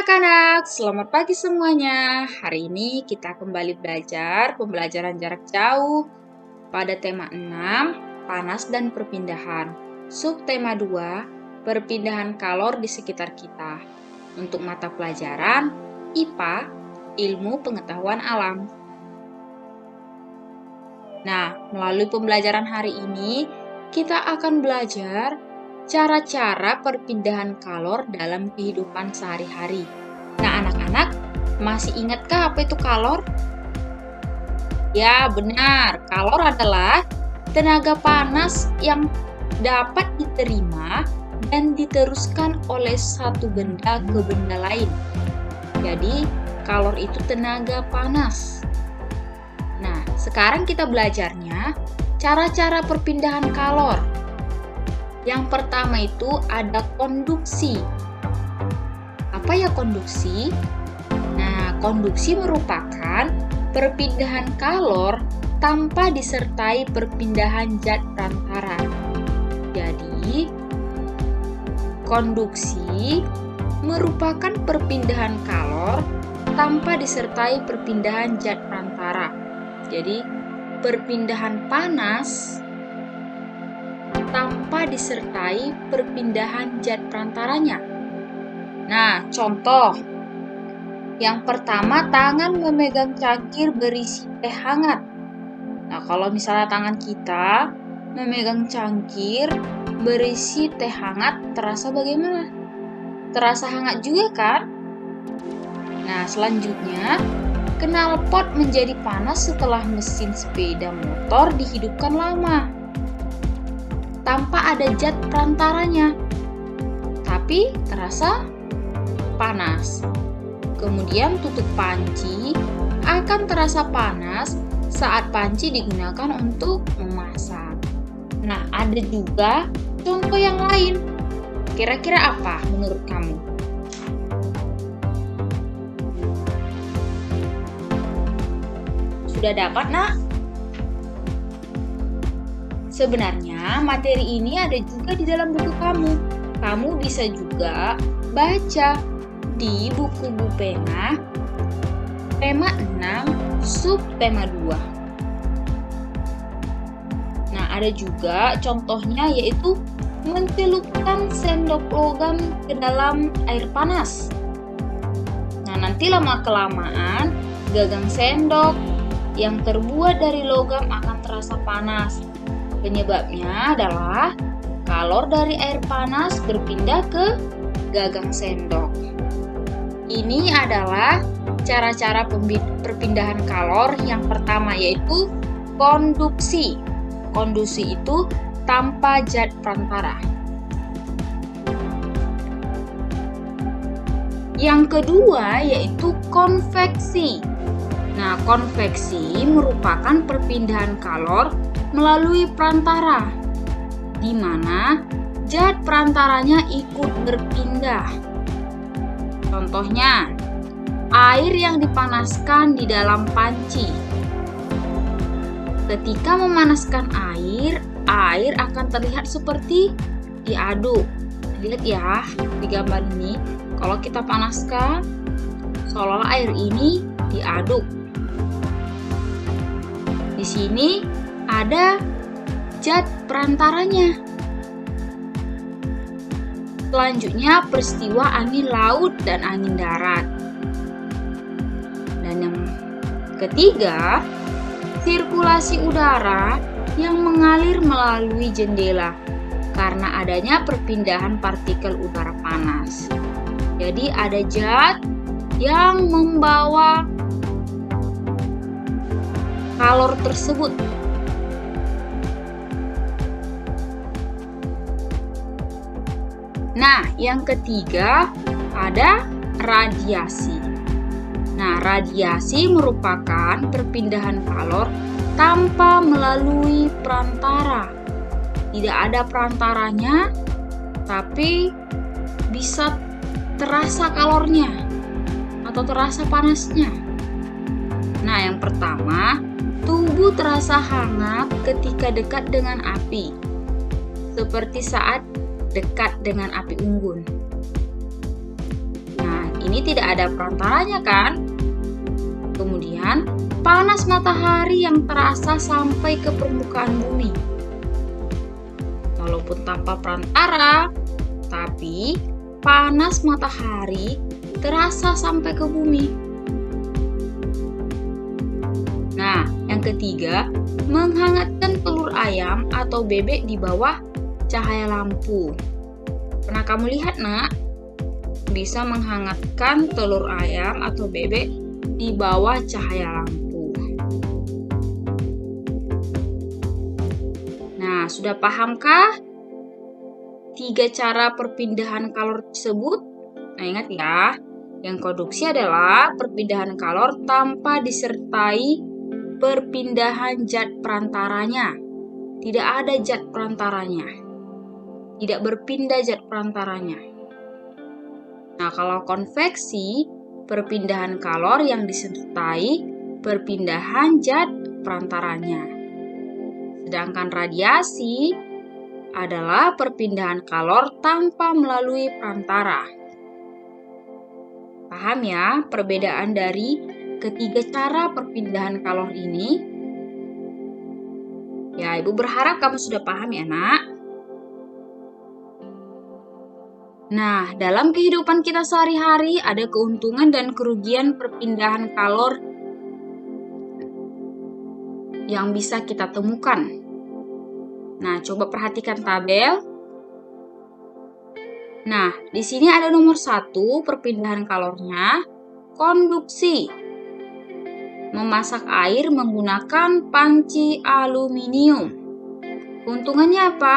anak-anak, selamat pagi semuanya. Hari ini kita kembali belajar pembelajaran jarak jauh pada tema 6, panas dan perpindahan. Subtema 2, perpindahan kalor di sekitar kita. Untuk mata pelajaran IPA, Ilmu Pengetahuan Alam. Nah, melalui pembelajaran hari ini, kita akan belajar cara-cara perpindahan kalor dalam kehidupan sehari-hari. Nah, anak-anak, masih ingatkah apa itu kalor? Ya, benar. Kalor adalah tenaga panas yang dapat diterima dan diteruskan oleh satu benda ke benda lain. Jadi, kalor itu tenaga panas. Nah, sekarang kita belajarnya cara-cara perpindahan kalor. Yang pertama itu ada konduksi. Apa ya konduksi? Nah, konduksi merupakan perpindahan kalor tanpa disertai perpindahan zat perantara. Jadi, konduksi merupakan perpindahan kalor tanpa disertai perpindahan zat perantara. Jadi, perpindahan panas tanpa disertai perpindahan zat perantaranya. Nah, contoh. Yang pertama, tangan memegang cangkir berisi teh hangat. Nah, kalau misalnya tangan kita memegang cangkir berisi teh hangat, terasa bagaimana? Terasa hangat juga kan? Nah, selanjutnya, knalpot menjadi panas setelah mesin sepeda motor dihidupkan lama tanpa ada zat perantaranya, tapi terasa panas. Kemudian tutup panci akan terasa panas saat panci digunakan untuk memasak. Nah, ada juga contoh yang lain. Kira-kira apa menurut kamu? Sudah dapat, Nak? Sebenarnya materi ini ada juga di dalam buku kamu. Kamu bisa juga baca di buku Bupena tema 6 subtema 2. Nah, ada juga contohnya yaitu mencelupkan sendok logam ke dalam air panas. Nah, nanti lama-kelamaan gagang sendok yang terbuat dari logam akan terasa panas. Penyebabnya adalah kalor dari air panas berpindah ke gagang sendok. Ini adalah cara-cara perpindahan kalor yang pertama, yaitu konduksi. Konduksi itu tanpa zat perantara. Yang kedua yaitu konveksi. Nah, konveksi merupakan perpindahan kalor melalui perantara, di mana zat perantaranya ikut berpindah. Contohnya, air yang dipanaskan di dalam panci. Ketika memanaskan air akan terlihat seperti diaduk. Lihat ya di gambar ini, kalau kita panaskan, seolah-olah air ini diaduk. Di sini ada zat perantaranya. Selanjutnya, peristiwa angin laut dan angin darat. Dan yang ketiga, sirkulasi udara yang mengalir melalui jendela karena adanya perpindahan partikel udara panas. Jadi ada zat yang membawa kalor tersebut. Nah, yang ketiga ada radiasi. Nah, radiasi merupakan perpindahan kalor tanpa melalui perantara. Tidak ada perantaranya, tapi bisa terasa kalornya atau terasa panasnya. Nah, yang pertama, tubuh terasa hangat ketika dekat dengan api, seperti saat dekat dengan api unggun. Nah, ini tidak ada perantaranya kan? Kemudian, panas matahari yang terasa sampai ke permukaan bumi. Walaupun tanpa perantara, tapi panas matahari terasa sampai ke bumi. Nah, yang ketiga, menghangatkan telur ayam atau bebek di bawah cahaya lampu. Pernah kamu lihat, Nak? Bisa menghangatkan telur ayam atau bebek di bawah cahaya lampu. Nah, sudah pahamkah 3 cara perpindahan kalor tersebut? Nah, ingat ya, yang konduksi adalah perpindahan kalor tanpa disertai perpindahan zat perantaranya. Tidak ada zat perantaranya. Tidak berpindah zat perantaranya. Nah, kalau konveksi, perpindahan kalor yang disertai perpindahan zat perantaranya. Sedangkan radiasi adalah perpindahan kalor tanpa melalui perantara. Paham ya perbedaan dari ketiga cara perpindahan kalor ini? Ya, Ibu berharap kamu sudah paham ya, Nak. Nah, dalam kehidupan kita sehari-hari ada keuntungan dan kerugian perpindahan kalor yang bisa kita temukan. Nah, coba perhatikan tabel. Nah, di sini ada nomor 1 perpindahan kalornya, konduksi. Memasak air menggunakan panci aluminium. Keuntungannya apa?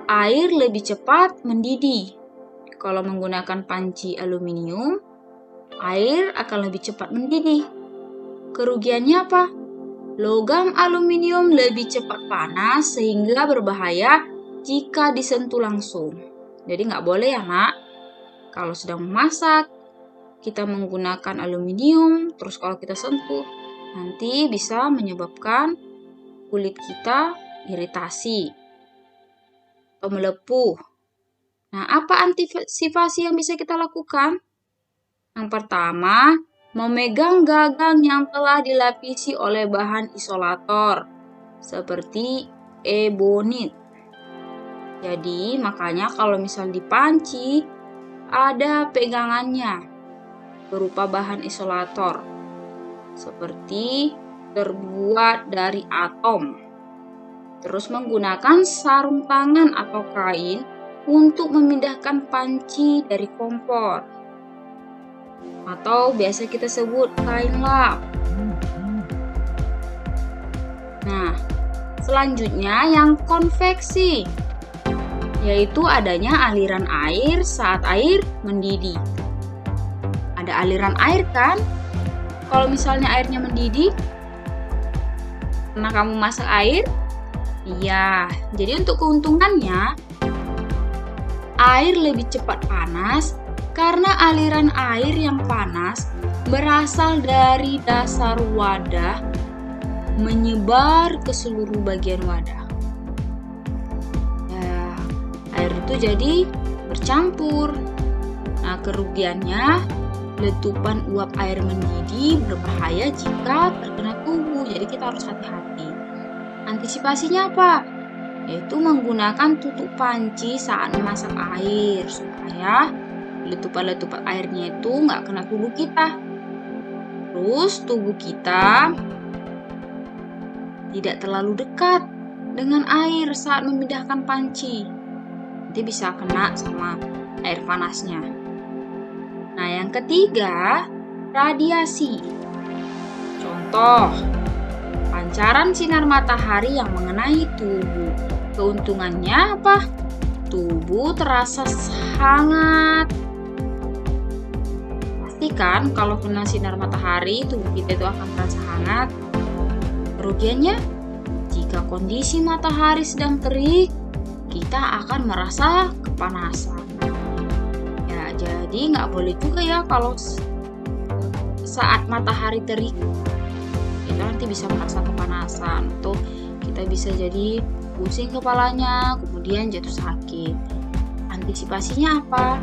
Air lebih cepat mendidih. Kalau menggunakan panci aluminium, air akan lebih cepat mendidih. Kerugiannya apa? Logam aluminium lebih cepat panas sehingga berbahaya jika disentuh langsung. Jadi nggak boleh ya, Nak. Kalau sedang memasak, kita menggunakan aluminium, terus kalau kita sentuh, nanti bisa menyebabkan kulit kita iritasi atau melepuh. Nah, apa antisipasi yang bisa kita lakukan? Yang pertama, memegang gagang yang telah dilapisi oleh bahan isolator, seperti ebonit. Jadi, makanya kalau misal di panci, ada pegangannya, berupa bahan isolator, seperti terbuat dari atom. Terus menggunakan sarung tangan atau kain untuk memindahkan panci dari kompor, atau biasa kita sebut kain lap. Nah, selanjutnya yang konveksi, yaitu adanya aliran air saat air mendidih. Ada aliran air kan? Kalau misalnya airnya mendidih, pernah kamu masak air? Iya, jadi untuk keuntungannya, air lebih cepat panas karena aliran air yang panas berasal dari dasar wadah menyebar ke seluruh bagian wadah. Ya, air itu jadi bercampur. Nah, kerugiannya letupan uap air mendidih berbahaya jika terkena tubuh. Jadi kita harus hati-hati. Antisipasinya apa? Yaitu menggunakan tutup panci saat memasak air supaya letupan-letupan airnya itu nggak kena tubuh kita. Terus tubuh kita tidak terlalu dekat dengan air saat memindahkan panci. Nanti bisa kena sama air panasnya. Nah, yang ketiga, radiasi. Contoh, pancaran sinar matahari yang mengenai tubuh. Keuntungannya apa? Tubuh terasa hangat. Pastikan kalau kena sinar matahari, tubuh kita itu akan terasa hangat. Kerugiannya, jika kondisi matahari sedang terik, kita akan merasa kepanasan. Ya, jadi nggak boleh juga ya kalau saat matahari terik, kita nanti bisa merasa kepanasan atau kita bisa jadi pusing kepalanya, kemudian jatuh sakit. Antisipasinya apa?